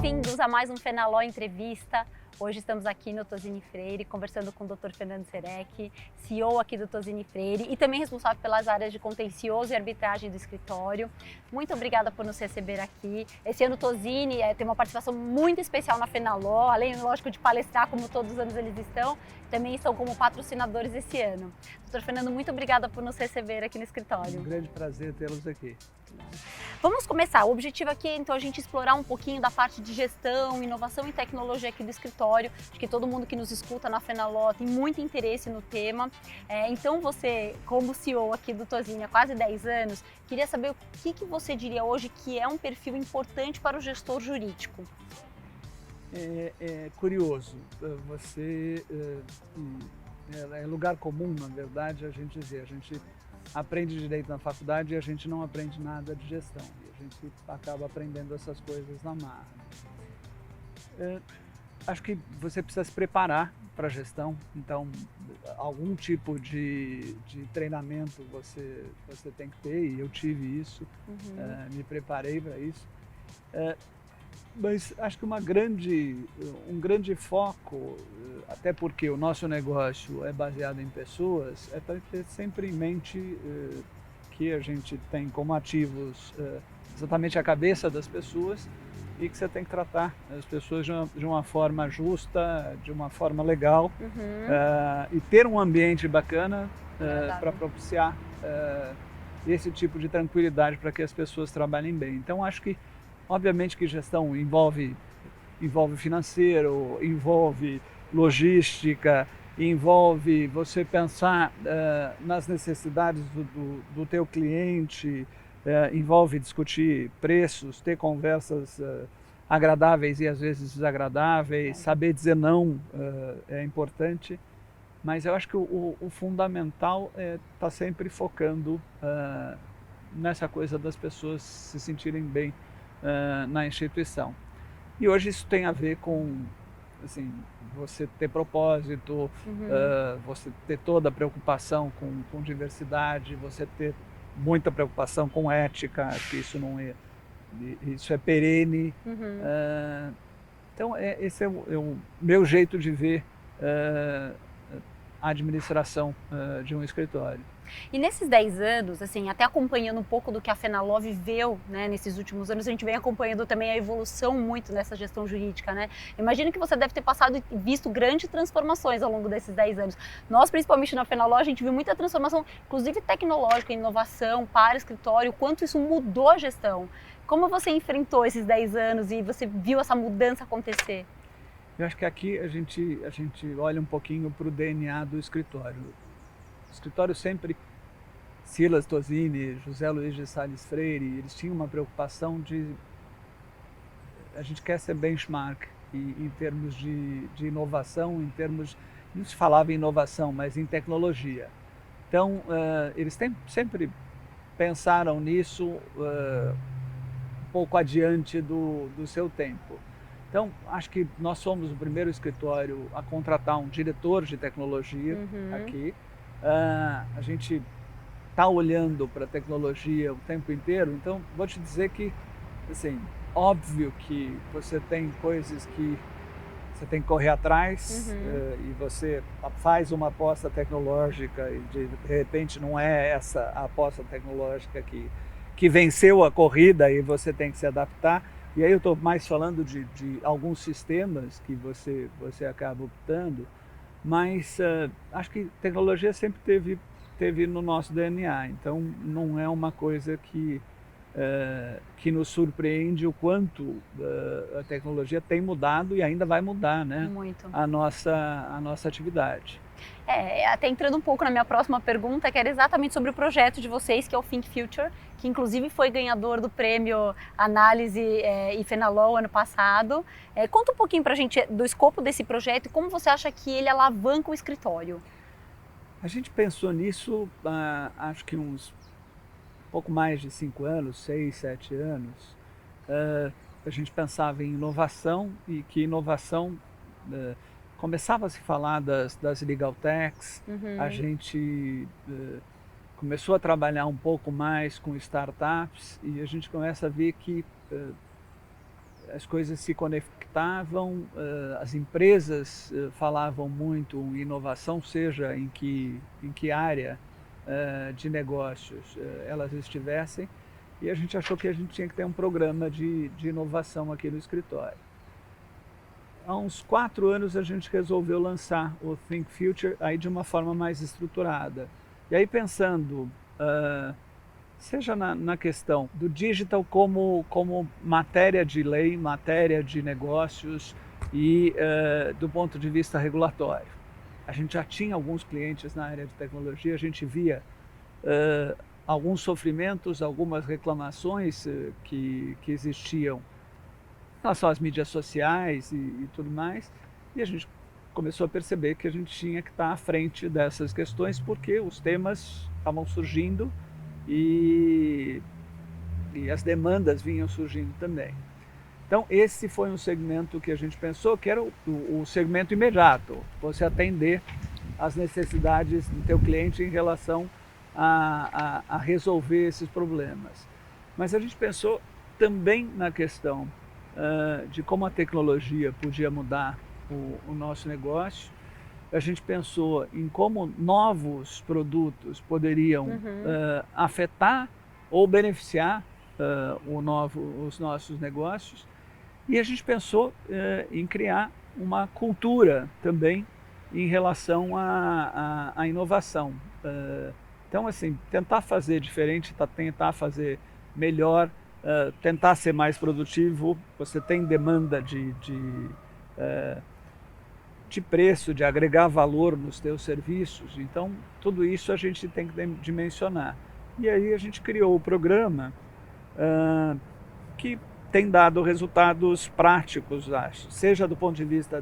Bem-vindos a mais um Fenaló Entrevista. Hoje estamos aqui no Tozini Freire, conversando com o Dr. Fernando Serech, CEO aqui do Tozini Freire e também responsável pelas áreas de contencioso e arbitragem do escritório. Muito obrigada por nos receber aqui. Esse ano o Tozini tem uma participação muito especial na Fenaló, além, lógico, de palestrar como todos os anos eles estão, também estão como patrocinadores esse ano. Dr. Fernando, muito obrigada por nos receber aqui no escritório. Um grande prazer tê-los aqui. Vamos começar. O objetivo aqui é então a gente explorar um pouquinho da parte de gestão, inovação e tecnologia aqui do escritório. Acho que todo mundo que nos escuta na Fenaló tem muito interesse no tema. Então você, como CEO aqui do Tozini há quase 10 anos, queria saber o que você diria hoje que é um perfil importante para o gestor jurídico. É curioso, você, é lugar comum, na verdade, a gente dizer, a gente aprende direito na faculdade e a gente não aprende nada de gestão. E a gente acaba aprendendo essas coisas na marra. Acho que você precisa se preparar para a gestão, então algum tipo de treinamento você tem que ter, e eu tive isso, me preparei para isso. Mas acho que um grande foco, até porque o nosso negócio é baseado em pessoas, é para ter sempre em mente que a gente tem como ativos exatamente a cabeça das pessoas e que você tem que tratar as pessoas de uma forma justa, de uma forma legal, e ter um ambiente bacana para propiciar esse tipo de tranquilidade para que as pessoas trabalhem bem. Então acho que obviamente que gestão envolve financeiro, envolve logística, envolve você pensar nas necessidades do teu cliente, envolve discutir preços, ter conversas agradáveis e às vezes desagradáveis, saber dizer não é importante, mas eu acho que o fundamental é estar sempre focando nessa coisa das pessoas se sentirem bem na instituição. E hoje isso tem a ver com assim, você ter propósito, você ter toda a preocupação com diversidade, você ter muita preocupação com ética, que isso é perene. Então esse é o meu jeito de ver a administração de um escritório. E nesses 10 anos, assim, até acompanhando um pouco do que a Fenaló viveu, né, nesses últimos anos, a gente vem acompanhando também a evolução muito nessa gestão jurídica, né? Imagino que você deve ter passado e visto grandes transformações ao longo desses 10 anos. Nós, principalmente na Fenaló, a gente viu muita transformação, inclusive tecnológica, inovação, para escritório, o quanto isso mudou a gestão. Como você enfrentou esses 10 anos e você viu essa mudança acontecer? Eu acho que aqui a gente olha um pouquinho para o DNA do escritório. O escritório sempre, Silas Tozini, José Luiz de Sales Freire, eles tinham uma preocupação a gente quer ser benchmark em termos de inovação, em termos, não se falava em inovação, mas em tecnologia. Então, eles sempre pensaram nisso um pouco adiante do seu tempo. Então, acho que nós somos o primeiro escritório a contratar um diretor de tecnologia aqui. A gente está olhando para a tecnologia o tempo inteiro, então vou te dizer que, assim, óbvio que você tem coisas que você tem que correr atrás e você faz uma aposta tecnológica e de repente não é essa a aposta tecnológica que venceu a corrida e você tem que se adaptar. E aí eu estou mais falando de alguns sistemas que você acaba optando, mas acho que tecnologia sempre teve no nosso DNA, então não é uma coisa que nos surpreende o quanto a tecnologia tem mudado e ainda vai mudar, né? Muito. A nossa atividade. Até entrando um pouco na minha próxima pergunta, que era exatamente sobre o projeto de vocês, que é o Think Future, que inclusive foi ganhador do prêmio Análise e Fenaló ano passado. Conta um pouquinho pra gente do escopo desse projeto e como você acha que ele alavanca o escritório. A gente pensou nisso, acho que uns pouco mais de 5 anos, 6, 7 anos. A gente pensava em inovação e que inovação começava a se falar das legal techs, a gente começou a trabalhar um pouco mais com startups e a gente começa a ver que as coisas se conectavam, as empresas falavam muito em inovação, seja em que área de negócios elas estivessem, e a gente achou que a gente tinha que ter um programa de inovação aqui no escritório. Há uns 4 anos a gente resolveu lançar o Think Future aí de uma forma mais estruturada. E aí pensando, seja na questão do digital como matéria de lei, matéria de negócios e do ponto de vista regulatório. A gente já tinha alguns clientes na área de tecnologia, a gente via alguns sofrimentos, algumas reclamações que existiam em relação às mídias sociais e tudo mais, e a gente começou a perceber que a gente tinha que estar à frente dessas questões porque os temas estavam surgindo e as demandas vinham surgindo também. Então esse foi um segmento que a gente pensou que era o segmento imediato, você atender às necessidades do teu cliente em relação a resolver esses problemas. Mas a gente pensou também na questão de como a tecnologia podia mudar o nosso negócio. A gente pensou em como novos produtos poderiam afetar ou beneficiar os nossos negócios, e a gente pensou em criar uma cultura também em relação à inovação. Então, assim, tentar fazer diferente, tentar fazer melhor, tentar ser mais produtivo. Você tem demanda de preço, de agregar valor nos teus serviços, então tudo isso a gente tem que dimensionar. E aí a gente criou o programa que tem dado resultados práticos, acho, seja do ponto de vista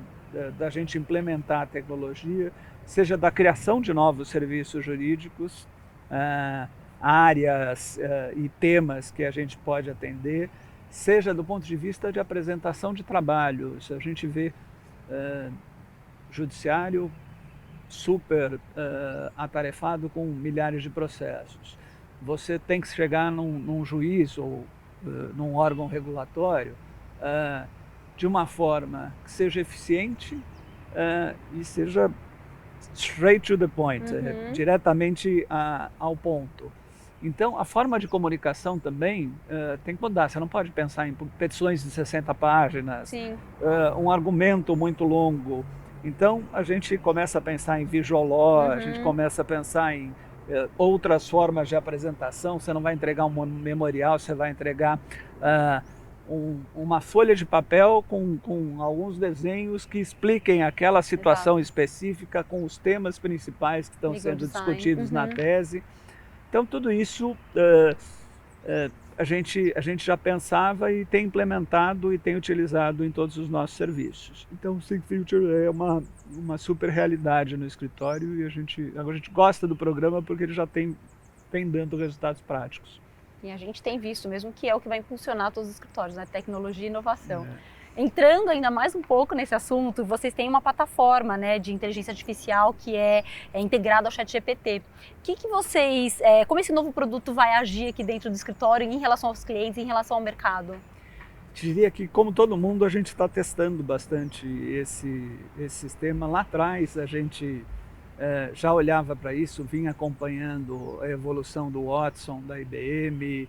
da gente implementar a tecnologia, seja da criação de novos serviços jurídicos, áreas e temas que a gente pode atender, seja do ponto de vista de apresentação de trabalhos. A gente vê judiciário super atarefado com milhares de processos. Você tem que chegar num juiz ou num órgão regulatório de uma forma que seja eficiente e seja straight to the point, diretamente ao ponto. Então, a forma de comunicação também tem que mudar. Você não pode pensar em petições de 60 páginas, um argumento muito longo. Então, a gente começa a pensar em visual law, a gente começa a pensar em outras formas de apresentação. Você não vai entregar um memorial, você vai entregar uma folha de papel com alguns desenhos que expliquem aquela situação específica com os temas principais que estão sendo discutidos na tese. Então, tudo isso a gente já pensava e tem implementado e tem utilizado em todos os nossos serviços. Então, o Think Future é uma super realidade no escritório e a gente gosta do programa porque ele já tem dando resultados práticos. E a gente tem visto mesmo que é o que vai impulsionar todos os escritórios, né? Tecnologia e inovação. Entrando ainda mais um pouco nesse assunto, vocês têm uma plataforma, né, de inteligência artificial que é integrada ao ChatGPT. Como esse novo produto vai agir aqui dentro do escritório em relação aos clientes, em relação ao mercado? Diria que, como todo mundo, a gente está testando bastante esse sistema. Lá atrás a gente já olhava para isso, vinha acompanhando a evolução do Watson, da IBM.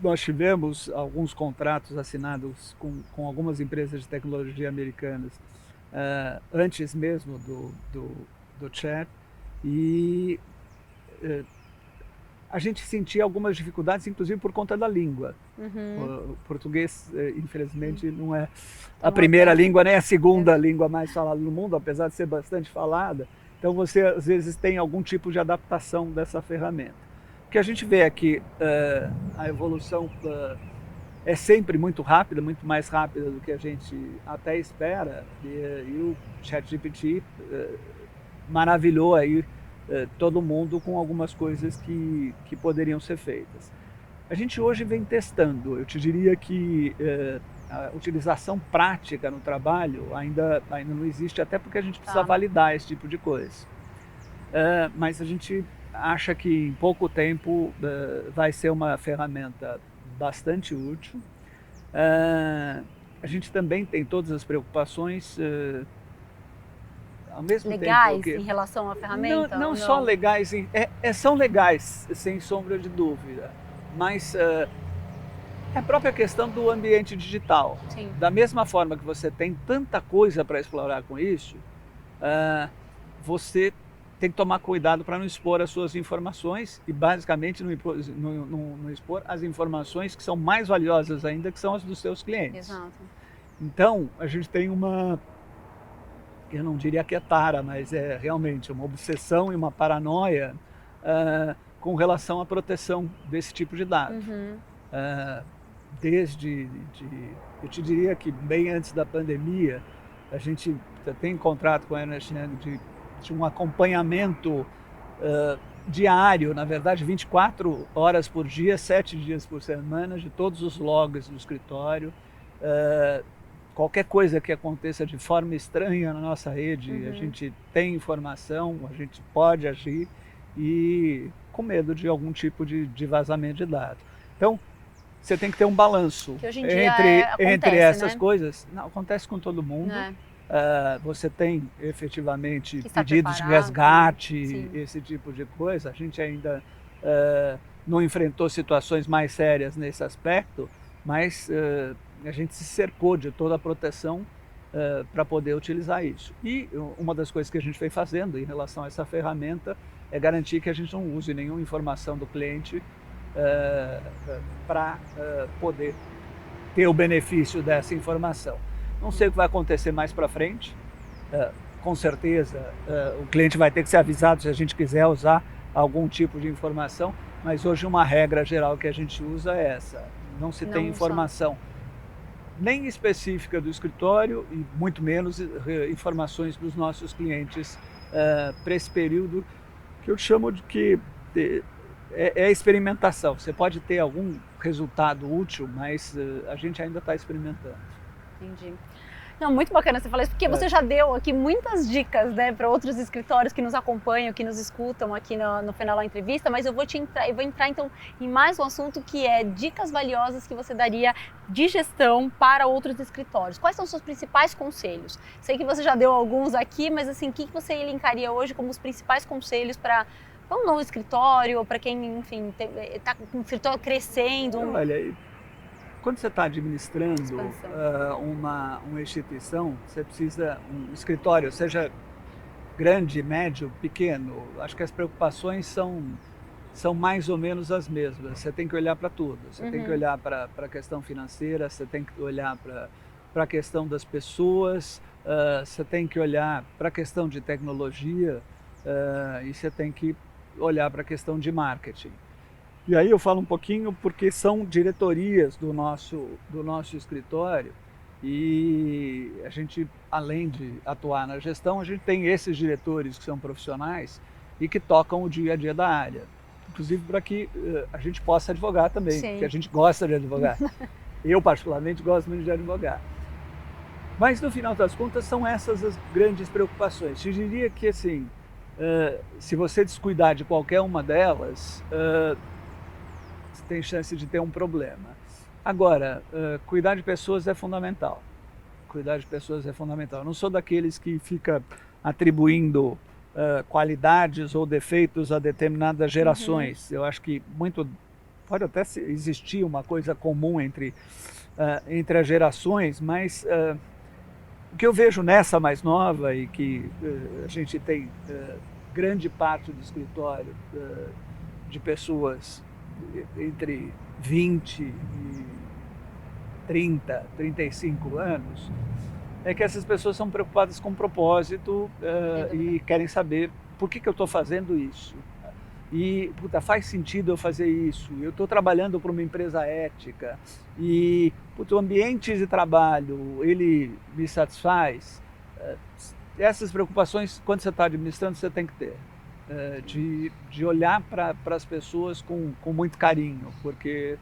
Nós tivemos alguns contratos assinados com algumas empresas de tecnologia americanas antes mesmo do chat, e a gente sentia algumas dificuldades, inclusive por conta da língua. O português, infelizmente, não é a primeira língua, nem a segunda língua mais falada no mundo, apesar de ser bastante falada. Então você, às vezes, tem algum tipo de adaptação dessa ferramenta. O que a gente vê é que a evolução é sempre muito rápida, muito mais rápida do que a gente até espera, e o ChatGPT maravilhou aí todo mundo com algumas coisas que poderiam ser feitas. A gente hoje vem testando. Eu te diria que a utilização prática no trabalho ainda não existe, até porque a gente precisa validar esse tipo de coisa. Mas a gente acha que em pouco tempo vai ser uma ferramenta bastante útil. A gente também tem todas as preocupações ao mesmo legais tempo em relação à ferramenta? Não só legais, são legais, sem sombra de dúvida, mas é a própria questão do ambiente digital. Sim. Da mesma forma que você tem tanta coisa para explorar com isso, você tem que tomar cuidado para não expor as suas informações e basicamente não expor as informações que são mais valiosas ainda, que são as dos seus clientes. Exato. Então, a gente tem eu não diria que é tara, mas é realmente uma obsessão e uma paranoia com relação à proteção desse tipo de dado. Uhum. Eu te diria que bem antes da pandemia, a gente tem contrato com a Ernst Young de um acompanhamento diário, na verdade 24 horas por dia, 7 dias por semana, de todos os logs do escritório. Qualquer coisa que aconteça de forma estranha na nossa rede, a gente tem informação, a gente pode agir e com medo de algum tipo de vazamento de dados. Então, você tem que ter um balanço entre essas coisas. Não, acontece com todo mundo. Você tem efetivamente pedidos de resgate, esse tipo de coisa. A gente ainda não enfrentou situações mais sérias nesse aspecto, mas a gente se cercou de toda a proteção para poder utilizar isso. E uma das coisas que a gente vem fazendo em relação a essa ferramenta é garantir que a gente não use nenhuma informação do cliente para poder ter o benefício dessa informação. Não sei o que vai acontecer mais para frente, com certeza o cliente vai ter que ser avisado se a gente quiser usar algum tipo de informação, mas hoje uma regra geral que a gente usa é essa: não se tem informação nem específica do escritório e muito menos informações dos nossos clientes para esse período que eu chamo de que é experimentação. Você pode ter algum resultado útil, mas a gente ainda está experimentando. Entendi. Não, muito bacana você falar isso, porque você já deu aqui muitas dicas, né, para outros escritórios que nos acompanham, que nos escutam aqui no final da entrevista, mas eu vou entrar então em mais um assunto que é dicas valiosas que você daria de gestão para outros escritórios. Quais são os seus principais conselhos? Sei que você já deu alguns aqui, mas assim, o que você elencaria hoje como os principais conselhos para um novo escritório, ou para quem, enfim, está com o escritório crescendo? Olha, quando você está administrando uma instituição, você precisa, um escritório, seja grande, médio, pequeno, acho que as preocupações são mais ou menos as mesmas. Você tem que olhar para tudo, você tem que olhar para a questão financeira, você tem que olhar para a questão das pessoas, você tem que olhar para a questão de tecnologia e você tem que olhar para a questão de marketing. E aí eu falo um pouquinho porque são diretorias do nosso escritório e a gente, além de atuar na gestão, a gente tem esses diretores que são profissionais e que tocam o dia a dia da área. Inclusive para que a gente possa advogar também, porque a gente gosta de advogar. Eu particularmente gosto muito de advogar. Mas no final das contas são essas as grandes preocupações. Eu diria que assim, se você descuidar de qualquer uma delas, você tem chance de ter um problema. Agora, cuidar de pessoas é fundamental. Cuidar de pessoas é fundamental. Eu não sou daqueles que fica atribuindo qualidades ou defeitos a determinadas gerações. Eu acho que pode até existir uma coisa comum entre as gerações, mas o que eu vejo nessa mais nova e que a gente tem grande parte do escritório de pessoas entre 20 e 30, 35 anos, é que essas pessoas são preocupadas com propósito e querem saber por que eu estou fazendo isso. E, faz sentido eu fazer isso, eu estou trabalhando para uma empresa ética e o ambiente de trabalho, ele me satisfaz. Essas preocupações, quando você está administrando, você tem que ter. De olhar para as pessoas com muito carinho, porque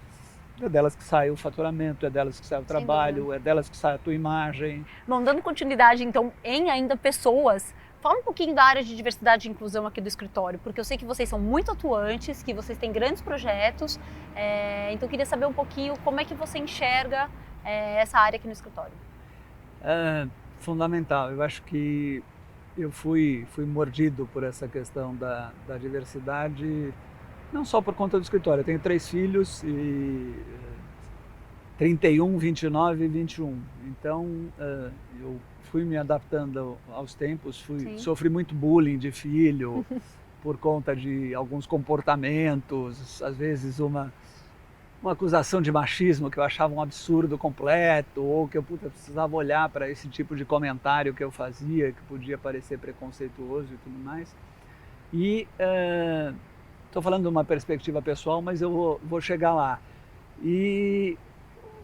é delas que sai o faturamento, é delas que sai o trabalho, é delas que sai a tua imagem. Bom, dando continuidade então em ainda pessoas, fala um pouquinho da área de diversidade e inclusão aqui do escritório, porque eu sei que vocês são muito atuantes, que vocês têm grandes projetos, então eu queria saber um pouquinho como é que você enxerga essa área aqui no escritório? Fundamental. Eu acho que eu fui mordido por essa questão da diversidade, não só por conta do escritório. Eu tenho 3 filhos, 31, 29 e 21. Então, eu fui me adaptando aos tempos, sofri muito bullying de filho por conta de alguns comportamentos, às vezes uma acusação de machismo que eu achava um absurdo completo, ou que eu precisava olhar para esse tipo de comentário que eu fazia, que podia parecer preconceituoso e tudo mais. E estou falando de uma perspectiva pessoal, mas eu vou chegar lá. E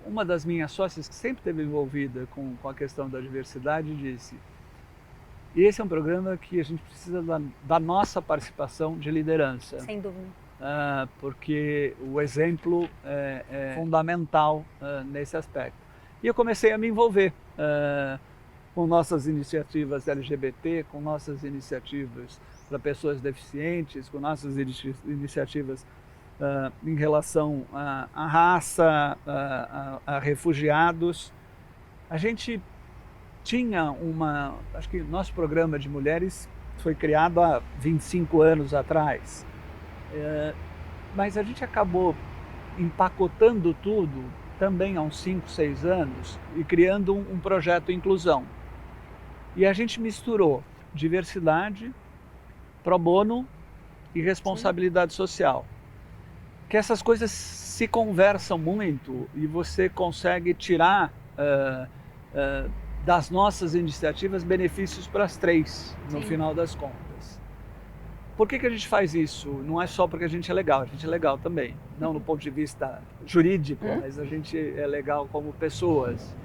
uma das minhas sócias, que sempre esteve envolvida com a questão da diversidade, disse: esse é um programa que a gente precisa da nossa participação de liderança. Sem dúvida. Porque o exemplo é fundamental nesse aspecto. E eu comecei a me envolver com nossas iniciativas LGBT, com nossas iniciativas para pessoas deficientes, com nossas iniciativas em relação à raça, a refugiados. A gente tinha acho que nosso programa de mulheres foi criado há 25 anos atrás, mas a gente acabou empacotando tudo também há uns 5, 6 anos e criando um projeto Inclusão. E a gente misturou diversidade, pro bono e responsabilidade social. Que essas coisas se conversam muito e você consegue tirar das nossas iniciativas benefícios para as 3, no final das contas. Por que a gente faz isso? Não é só porque a gente é legal também. Não no ponto de vista jurídico, mas a gente é legal como pessoas.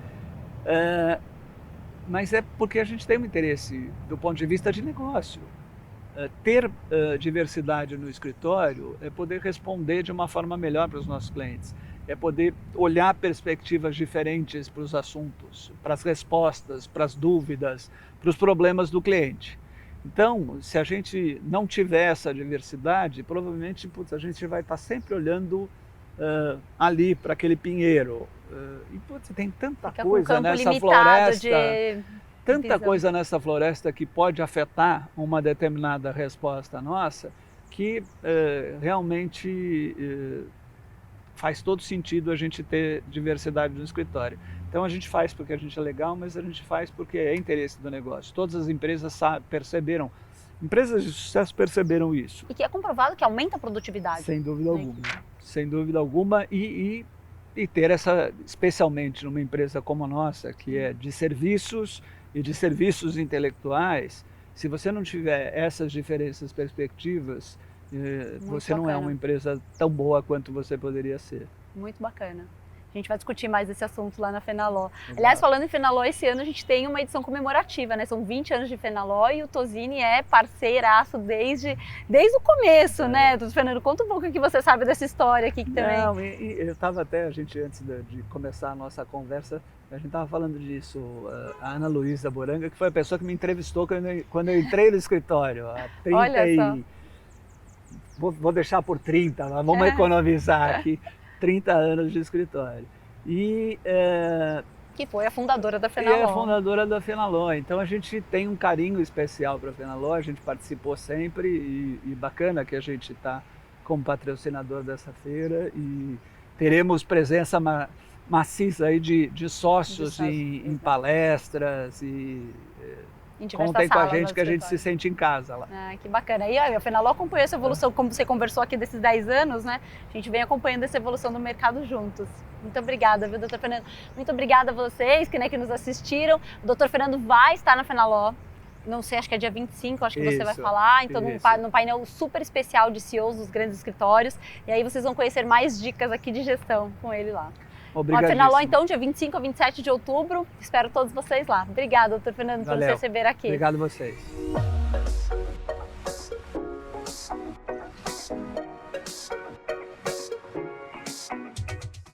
Mas é porque a gente tem um interesse do ponto de vista de negócio. Ter diversidade no escritório é poder responder de uma forma melhor para os nossos clientes, é poder olhar perspectivas diferentes para os assuntos, para as respostas, para as dúvidas, para os problemas do cliente. Então, se a gente não tiver essa diversidade, provavelmente a gente vai estar sempre olhando ali para aquele pinheiro. E tem tanta coisa nessa floresta. Tanta coisa nessa floresta que pode afetar uma determinada resposta nossa, que realmente faz todo sentido a gente ter diversidade no escritório. Então a gente faz porque a gente é legal, mas a gente faz porque é interesse do negócio. Todas as empresas perceberam, empresas de sucesso perceberam isso. E que é comprovado que aumenta a produtividade. Sem dúvida alguma. Sem dúvida alguma. E ter essa, especialmente numa empresa como a nossa, que é de serviços e de serviços intelectuais, se você não tiver essas diferentes perspectivas, você não é uma empresa tão boa quanto você poderia ser. Muito bacana. A gente vai discutir mais esse assunto lá na Fenaló. Exato. Aliás, falando em Fenaló, esse ano a gente tem uma edição comemorativa, né? São 20 anos de Fenaló e o Tozini é parceiraço desde o começo, né? Fernando, conta um pouco o que você sabe dessa história aqui também. Não, eu estava até, antes de começar a nossa conversa, a gente estava falando disso, a Ana Luísa Boranga, que foi a pessoa que me entrevistou quando eu entrei no escritório, há 30 Olha só. Vou deixar por 30, vamos economizar aqui. 30 anos de escritório. Que foi a fundadora da Fenaló. É a fundadora da Fenaló. Então a gente tem um carinho especial para a Fenaló, a gente participou sempre e bacana que a gente está como patrocinador dessa feira e teremos presença maciça aí de sócios em palestras e contem com a gente que a gente se sente em casa lá. Que bacana. E a Fenaló acompanhou essa evolução, como você conversou aqui desses 10 anos, né? A gente vem acompanhando essa evolução do mercado juntos. Muito obrigada, viu, doutor Fernando? Muito obrigada a vocês que nos assistiram. O doutor Fernando vai estar na Fenaló. Não sei, acho que é dia 25, acho que você vai falar. Então, num painel super especial de CEOs dos grandes escritórios. E aí vocês vão conhecer mais dicas aqui de gestão com ele lá. Obrigado. A Fenaló, então, dia 25 a 27 de outubro. Espero todos vocês lá. Obrigada, doutor Fernando, por nos receber aqui. Obrigado a vocês.